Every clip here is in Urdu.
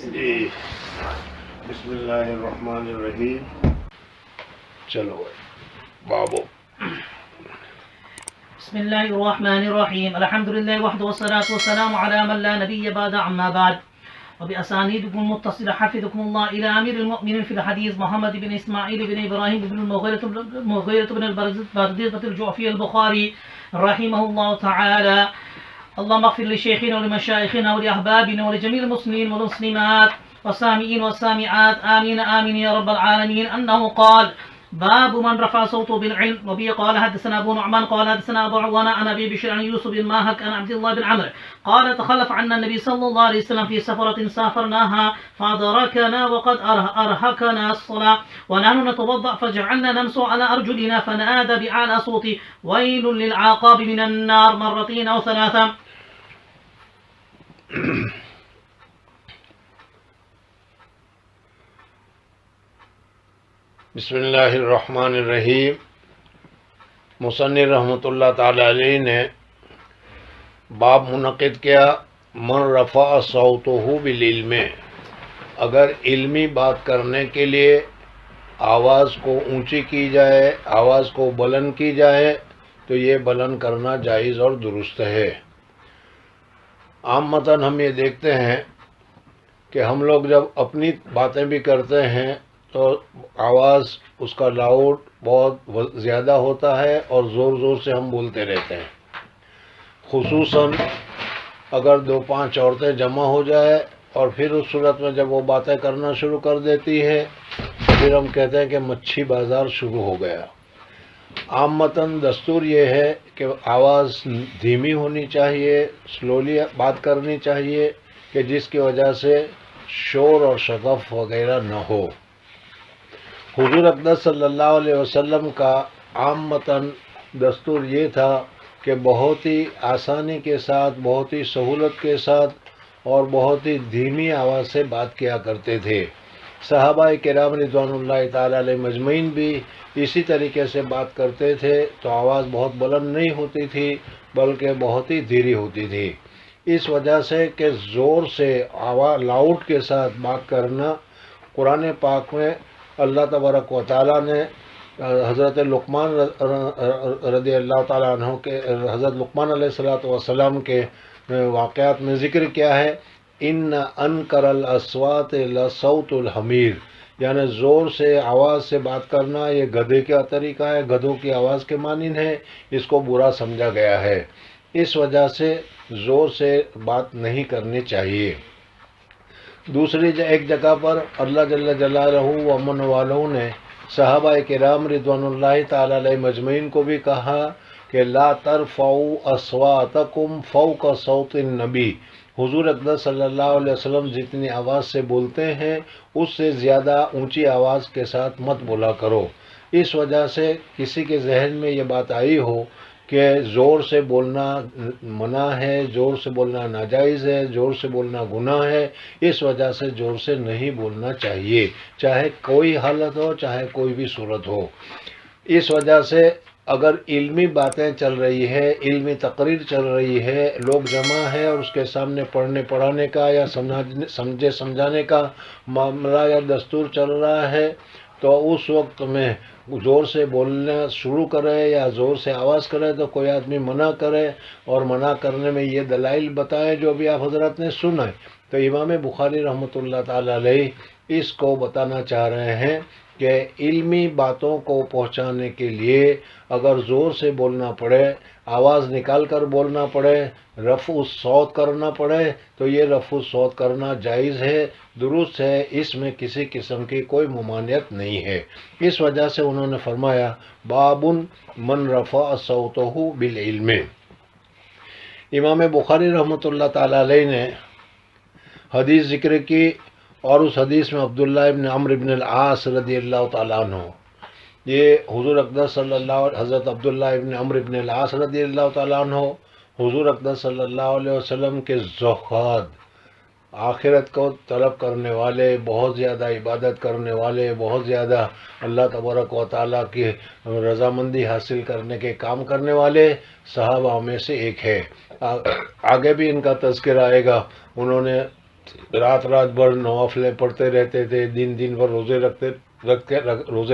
جی بسم اللہ الرحمن الرحیم. چلو بابو. بسم الله الرحمن الرحيم. الحمد لله وحده والصلاة والسلام على من لا نبي بعد عما بعد. وبأسانيدكم المتصلة حفظكم الله إلى أمير المؤمنين في الحديث محمد بن إسماعيل بن إبراهيم بن المغيرة بن البردية الجعفي البخاري رحمه الله تعالى. اللهم اغفر لشيخنا ولمشايخنا ولأحبابنا ولجميع المسلمين والمسلمات والسامعين والسامعات آمين آمين يا رب العالمين. أنه قال: باب من رفع صوته بالعلم. وبه قال حدثنا ابو نعمان قال حدثنا ابو عوانة عن ابي بشر عن يوسف بن ماهك عن عبد الله بن عمرو قال: تخلف عنا النبي صلى الله عليه وسلم في سفرة سافرناها فأدركنا وقد أرهقنا الصلاة ونحن نتوضأ فجعلنا نمسح على أرجلنا فنادى بأعلى صوته: ويل للعقاب من النار مرتين أو ثلاثة. بسم اللہ الرحمن الرحیم. مصنف رحمۃ اللہ تعالی علیہ نے باب منعقد کیا من رفع صوتہ بالعلم. اگر علمی بات کرنے کے لیے آواز کو اونچی کی جائے، آواز کو بلند کی جائے تو یہ بلند کرنا جائز اور درست ہے. عامتاً ہم یہ دیکھتے ہیں کہ ہم لوگ جب اپنی باتیں بھی کرتے ہیں تو آواز اس کا لاؤڈ بہت زیادہ ہوتا ہے اور زور زور سے ہم بولتے رہتے ہیں. خصوصاً اگر 2-5 عورتیں جمع ہو جائے اور پھر اس صورت میں جب وہ باتیں کرنا شروع کر دیتی ہے پھر ہم کہتے ہیں کہ مچھی بازار شروع ہو گیا. عامتاً دستور یہ ہے کہ آواز دھیمی ہونی چاہیے، سلولی بات کرنی چاہیے کہ جس کی وجہ سے شور اور شغف وغیرہ نہ ہو. حضور اقدس صلی اللہ علیہ وسلم کا عامتاً دستور یہ تھا کہ بہت ہی آسانی کے ساتھ، بہت ہی سہولت کے ساتھ اور بہت ہی دھیمی آواز سے بات کیا کرتے تھے. صحابہ کرام رضوان اللہ تعالی علیہ مجمعین بھی اسی طریقے سے بات کرتے تھے تو آواز بہت بلند نہیں ہوتی تھی بلکہ بہت ہی دھیری ہوتی تھی. اس وجہ سے کہ زور سے آواز لاؤڈ کے ساتھ بات کرنا قرآن پاک میں اللہ تبارک و تعالیٰ نے حضرت لقمان رضی اللہ تعالیٰ عنہ کے، حضرت لقمان علیہ السلام کے واقعات میں ذکر کیا ہے: ان انکر الاصوات لصوت الحمیر. یعنی زور سے آواز سے بات کرنا یہ گدھے کا طریقہ ہے، گدھوں کی آواز کے مانند ہے، اس کو برا سمجھا گیا ہے. اس وجہ سے زور سے بات نہیں کرنی چاہیے. دوسری ایک جگہ پر اللہ جل جلالہ و امن والوں نے صحابہ کرام رضوان اللہ تعالی علیہ مجمعین کو بھی کہا کہ لا ترفعوا اصواتکم فوق صوت النبی. حضور اقدس صلی اللہ علیہ وسلم جتنی آواز سے بولتے ہیں اس سے زیادہ اونچی آواز کے ساتھ مت بولا کرو. اس وجہ سے کسی کے ذہن میں یہ بات آئی ہو کہ زور سے بولنا منع ہے، زور سے بولنا ناجائز ہے، زور سے بولنا گناہ ہے، اس وجہ سے زور سے نہیں بولنا چاہیے، چاہے کوئی حالت ہو، چاہے کوئی بھی صورت ہو. اس وجہ سے اگر علمی باتیں چل رہی ہے، علمی تقریر چل رہی ہے، لوگ جمع ہے اور اس کے سامنے پڑھنے پڑھانے کا یا سمجھے سمجھانے کا معاملہ یا دستور چل رہا ہے تو اس وقت میں زور سے بولنا شروع کرے یا زور سے آواز کرے تو کوئی آدمی منع کرے اور منع کرنے میں یہ دلائل بتائے جو بھی آپ حضرات نے سنا ہے. تو امام بخاری رحمۃ اللہ تعالی علیہ اس کو بتانا چاہ رہے ہیں کہ علمی باتوں کو پہنچانے کے لیے اگر زور سے بولنا پڑے، آواز نکال کر بولنا پڑے، رفع الصوت کرنا پڑے تو یہ رفع الصوت کرنا جائز ہے، درست ہے، اس میں کسی قسم کی کوئی ممانعت نہیں ہے. اس وجہ سے انہوں نے فرمایا باب من رفع صوتہ بالعلم. امام بخاری رحمۃ اللہ تعالی علیہ نے حدیث ذکر کی اور اس حدیث میں عبداللہ ابن عمرو ابن العاص رضی اللہ تعالیٰ عنہ، یہ حضور اقدس صلی اللہ حضرت عبداللہ ابن عمرو ابن العاص رضی اللہ تعالیٰ عنہ حضور اقدس صلی اللہ علیہ وسلم کے زہاد، آخرت کو طلب کرنے والے، بہت زیادہ عبادت کرنے والے، بہت زیادہ اللہ تبارک و تعالیٰ کی رضامندی حاصل کرنے کے کام کرنے والے صحابہ میں سے ایک ہے. آگے بھی ان کا تذکرہ آئے گا. انہوں نے رات رات بھر نوافلیں پڑھتے رہتے تھے، دن بھر روزے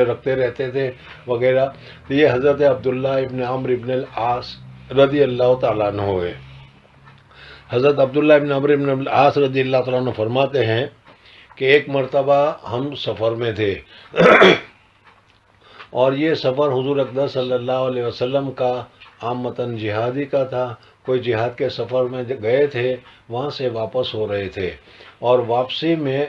رکھتے رہتے تھے وغیرہ. تو یہ حضرت عبداللہ ابن عمرو ابن العاص رضی اللہ تعالیٰ عنہ ہوئے. حضرت عبداللہ ابن عمرو ابن العاص رضی اللہ تعالیٰ عنہ فرماتے ہیں کہ ایک مرتبہ ہم سفر میں تھے اور یہ سفر حضور اقدس صلی اللہ علیہ وسلم کا عامتاً جہادی کا تھا. کوئی جہاد کے سفر میں گئے تھے، وہاں سے واپس ہو رہے تھے اور واپسی میں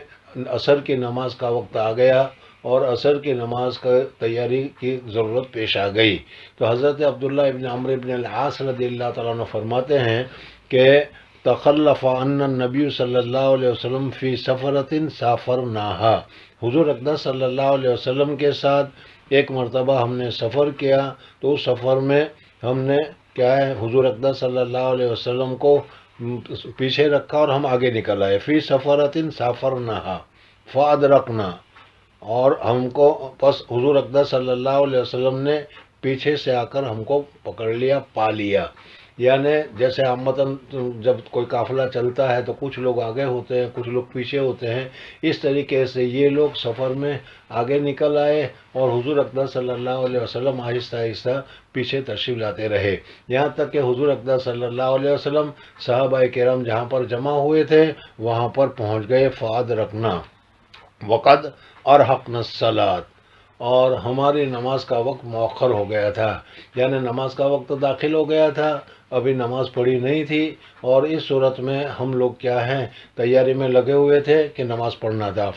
عصر کی نماز کا وقت آ گیا اور عصر کی نماز کا تیاری کی ضرورت پیش آ گئی. تو حضرت عبداللہ ابن عمرو ابن العاص رضی اللہ تعالیٰ عنہ فرماتے ہیں کہ تخلف عنا النبی صلی اللہ علیہ وسلم فی سفرۃ سافرناہا. حضور اقدس صلی اللہ علیہ وسلم کے ساتھ ایک مرتبہ ہم نے سفر کیا، تو اس سفر میں ہم نے کیا ہے حضور اقدس صلی اللہ علیہ وسلم کو پیچھے رکھا اور ہم آگے نکل آئے. فی سفرۃ سافرناہا فادرکنا، اور ہم کو بس حضور اقدس صلی اللہ علیہ وسلم نے پیچھے سے آ کر ہم کو پکڑ لیا، پا لیا. یعنی جیسے عامتاً جب کوئی قافلہ چلتا ہے تو کچھ لوگ آگے ہوتے ہیں، کچھ لوگ پیچھے ہوتے ہیں، اس طریقے سے یہ لوگ سفر میں آگے نکل آئے اور حضور اقدس صلی اللہ علیہ وسلم آہستہ آہستہ پیچھے تشریف لاتے رہے، یہاں تک کہ حضور اقدس صلی اللہ علیہ وسلم صحابہ کرام جہاں پر جمع ہوئے تھے وہاں پر پہنچ گئے. فاد رکھنا وقد ارحقنا الصلاۃ، اور ہماری نماز کا وقت مؤخر ہو گیا تھا، یعنی نماز کا وقت داخل ہو گیا تھا، ابھی نماز پڑھی نہیں تھی، اور اس صورت میں ہم لوگ کیا ہیں تیاری میں لگے ہوئے تھے کہ نماز پڑھنا تھا.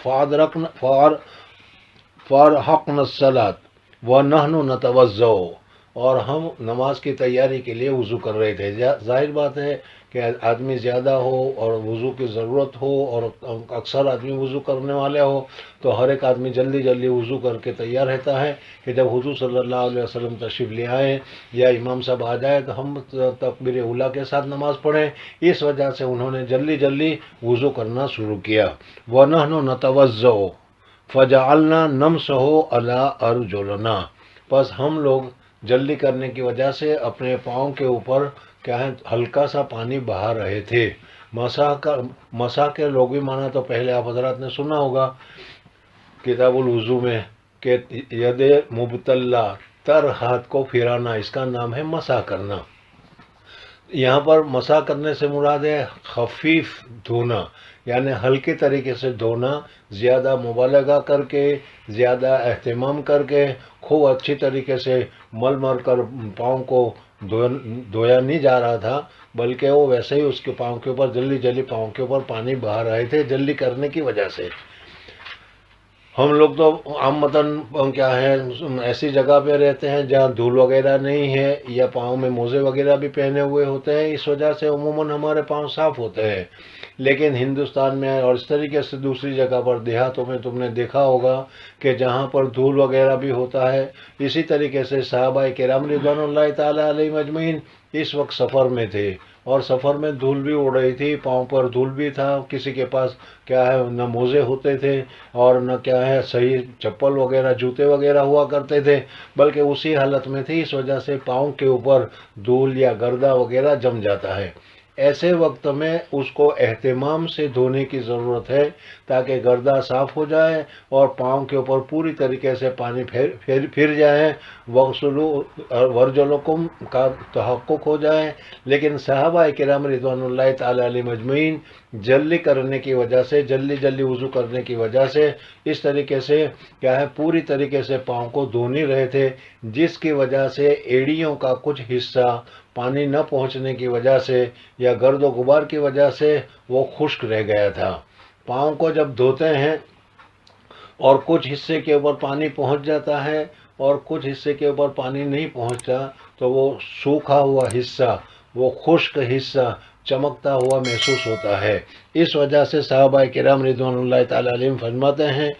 فارحقنا الصلاۃ ونحن نتوضأ، اور ہم نماز کی تیاری کے لیے وضو کر رہے تھے. ظاہر بات ہے کہ آدمی زیادہ ہو اور وضو کی ضرورت ہو اور اکثر آدمی وضو کرنے والے ہو تو ہر ایک آدمی جلدی جلدی وضو کر کے تیار رہتا ہے کہ جب حضور صلی اللہ علیہ وسلم تشریف لے آئیں یا امام صاحب آ جائے تو ہم تکبیر اولیٰ کے ساتھ نماز پڑھیں. اس وجہ سے انہوں نے جلدی جلدی وضو کرنا شروع کیا. وَنَحْنُ نَتَوَضَّأُ فَجَعَلْنَا نَمْسَحُ عَلَىٰ أَرْجُلِنَا، بس ہم لوگ جلدی کرنے کی وجہ سے اپنے پاؤں کے اوپر کیا ہے ہلکا سا پانی بہا رہے تھے. مسح کے لوگ بھی مانا تو پہلے آپ حضرات نے سنا ہوگا کتاب الوضو میں کہ ید مبتلا تر ہاتھ کو پھرانا، اس کا نام ہے مسح کرنا. یہاں پر مسح کرنے سے مراد ہے خفیف دھونا، یعنی ہلکے طریقے سے دھونا، زیادہ مبالغہ کر کے، زیادہ اہتمام کر کے، خوب اچھی طریقے سے مل کر پاؤں کو دھویا نہیں جا رہا تھا، بلکہ وہ ویسے ہی اس کے پاؤں کے اوپر جلدی جلدی پاؤں کے اوپر پانی بہا رہے تھے جلدی کرنے کی وجہ سے. ہم لوگ تو عامتاً کیا ہے ایسی جگہ پہ رہتے ہیں جہاں دھول وغیرہ نہیں ہے یا پاؤں میں موزے وغیرہ بھی پہنے ہوئے ہوتے ہیں، اس وجہ سے عموماً ہمارے پاؤں صاف ہوتے ہیں. لیکن ہندوستان میں اور اس طریقے سے دوسری جگہ پر دیہاتوں میں تم نے دیکھا ہوگا کہ جہاں پر دھول وغیرہ بھی ہوتا ہے. اسی طریقے سے صحابہ کرام رضوان اللہ تعالیٰ علیہ اجمعین اس وقت سفر میں تھے اور سفر میں دھول بھی اڑ رہی تھی، پاؤں پر دھول بھی تھا، کسی کے پاس کیا ہے نہ موزے ہوتے تھے اور نہ کیا ہے صحیح چپل وغیرہ جوتے وغیرہ ہوا کرتے تھے، بلکہ اسی حالت میں تھی. اس وجہ سے پاؤں کے اوپر دھول یا گردہ وغیرہ جم جاتا ہے. ایسے وقت میں اس کو اہتمام سے دھونے کی ضرورت ہے تاکہ گردہ صاف ہو جائے اور پاؤں کے اوپر پوری طریقے سے پانی پھر جائے، وغسلوا ورجلکم کا تحقق ہو جائے. لیکن صحابہ کرام رضوان اللہ تعالیٰ علیہ مجمعین جلدی کرنے کی وجہ سے، جلدی جلدی وضو کرنے کی وجہ سے اس طریقے سے کیا ہے پوری طریقے سے پاؤں کو دھو نہیں رہے تھے، جس کی وجہ سے ایڑیوں کا کچھ حصہ پانی نہ پہنچنے کی وجہ سے یا گرد و غبار کی وجہ سے وہ خشک رہ گیا تھا. پاؤں کو جب دھوتے ہیں اور کچھ حصے کے اوپر پانی پہنچ جاتا ہے اور کچھ حصے کے اوپر پانی نہیں پہنچتا تو وہ سوکھا ہوا حصہ، وہ خشک حصہ چمکتا ہوا محسوس ہوتا ہے. اس وجہ سے صحابہ کرام رضوان اللہ تعالیٰ علیہم فرماتے ہیں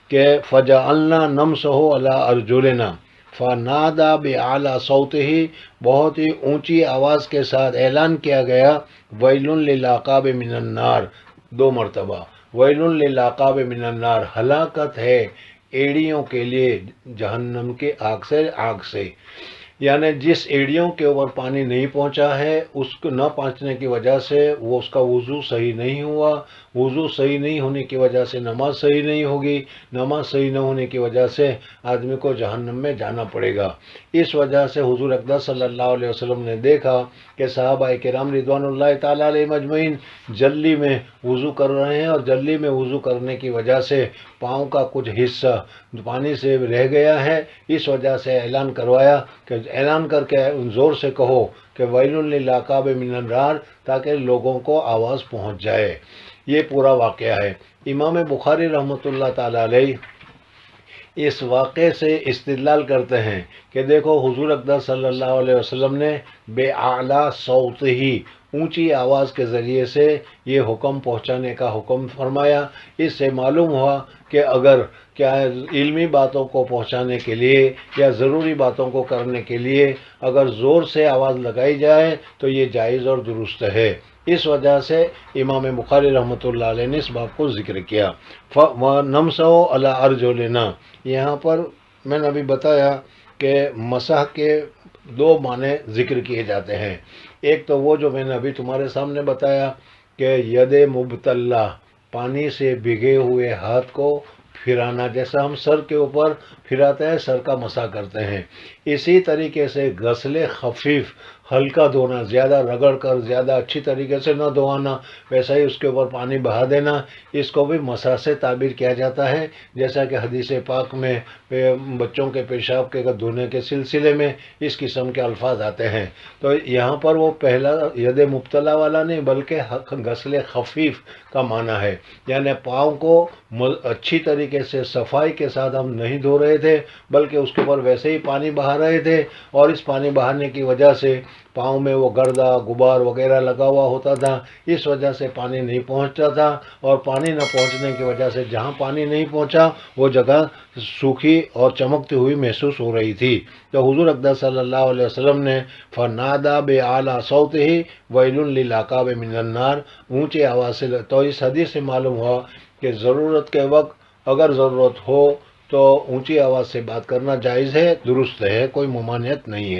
کہ فَجَعَلْنَا نَمْسَحُ عَلَىٰ أَرْجُلِنَا فَنَادَىٰ بِأَعْلَىٰ صَوْتِهِ، بہت ہی اونچی آواز کے ساتھ اعلان کیا گیا وَيْلٌ لِلْعَقَابِ مِنَ النَّارِ، 2 مرتبہ وَيْلٌ لِلْعَقَابِ مِنَ النَّارِ، ہلاکت ہے ایڑیوں کے لیے جہنم کے آگ سے. یعنی جس ایڑیوں کے اوپر پانی نہیں پہنچا ہے اس کو نہ پہنچنے کی وجہ سے وہ اس کا وضو صحیح نہیں ہوا وضو صحیح نہیں ہونے کی وجہ سے نماز صحیح نہیں ہوگی، نماز صحیح نہ ہونے کی وجہ سے آدمی کو جہنم میں جانا پڑے گا۔ اس وجہ سے حضور اقدس صلی اللہ علیہ وسلم نے دیکھا کہ صحابہ کرام رضوان اللہ تعالیٰ علیہ مجمعین جلدی میں وضو کر رہے ہیں، اور جلدی میں وضو کرنے کی وجہ سے پاؤں کا کچھ حصہ پانی سے رہ گیا ہے۔ اس وجہ سے اعلان کروایا کہ اعلان کر کے زور سے کہو کہ ویل للعقاب من النار، تاکہ لوگوں کو آواز پہنچ جائے۔ یہ پورا واقعہ ہے۔ امام بخاری رحمۃ اللہ تعالیٰ علیہ اس واقعے سے استدلال کرتے ہیں کہ دیکھو حضور اقدس صلی اللہ علیہ وسلم نے بے اعلیٰ صوت ہی، اونچی آواز کے ذریعے سے یہ حکم پہنچانے کا حکم فرمایا۔ اس سے معلوم ہوا کہ اگر کیا علمی باتوں کو پہنچانے کے لیے یا ضروری باتوں کو کرنے کے لیے اگر زور سے آواز لگائی جائے تو یہ جائز اور درست ہے۔ اس وجہ سے امام بخاری رحمۃ اللہ علیہ نے اس بات کو ذکر کیا۔ نمسحو علی ارجلنا، یہاں پر میں نے ابھی بتایا کہ مسح کے دو معنی ذکر کیے جاتے ہیں۔ ایک تو وہ جو میں نے ابھی تمہارے سامنے بتایا کہ ید مبتلا، پانی سے بھگے ہوئے ہاتھ کو پھرانا، جیسا ہم سر کے اوپر پھراتے ہیں، سر کا مسح کرتے ہیں، اسی طریقے سے غسل خفیف، ہلکا دھونا، زیادہ رگڑ کر زیادہ اچھی طریقے سے نہ دھوانا، ویسا ہی اس کے اوپر پانی بہا دینا، اس کو بھی مسح سے تعبیر کیا جاتا ہے۔ جیسا کہ حدیث پاک میں بچوں کے پیشاب کے دھونے کے سلسلے میں اس قسم کے الفاظ آتے ہیں۔ تو یہاں پر وہ پہلا ید مبتلا والا نہیں بلکہ غسل خفیف کا معنی ہے، یعنی پاؤں کو اچھی طریقے سے صفائی کے ساتھ ہم نہیں دھو رہے تھے بلکہ اس کے اوپر ویسے ہی پانی بہا رہے تھے، اور اس پانی بہانے کی وجہ سے پاؤں میں وہ گردہ غبار وغیرہ لگا ہوا ہوتا تھا، اس وجہ سے پانی نہیں پہنچتا تھا، اور پانی نہ پہنچنے کی وجہ سے جہاں پانی نہیں پہنچا وہ جگہ سوکھی اور چمکتی ہوئی محسوس ہو رہی تھی۔ تو حضور اقدس صلی اللہ علیہ وسلم نے فنادا بِأَعْلَىٰ صَوْتِهِ وَيْلٌ لِلْعَقَابِ مِنَ النَّارِ، اونچی آواز سے۔ تو اس حدیث سے معلوم ہوا کہ ضرورت کے وقت اگر ضرورت ہو تو اونچی آواز سے بات کرنا جائز ہے، درست ہے، کوئی ممانعت نہیں ہے۔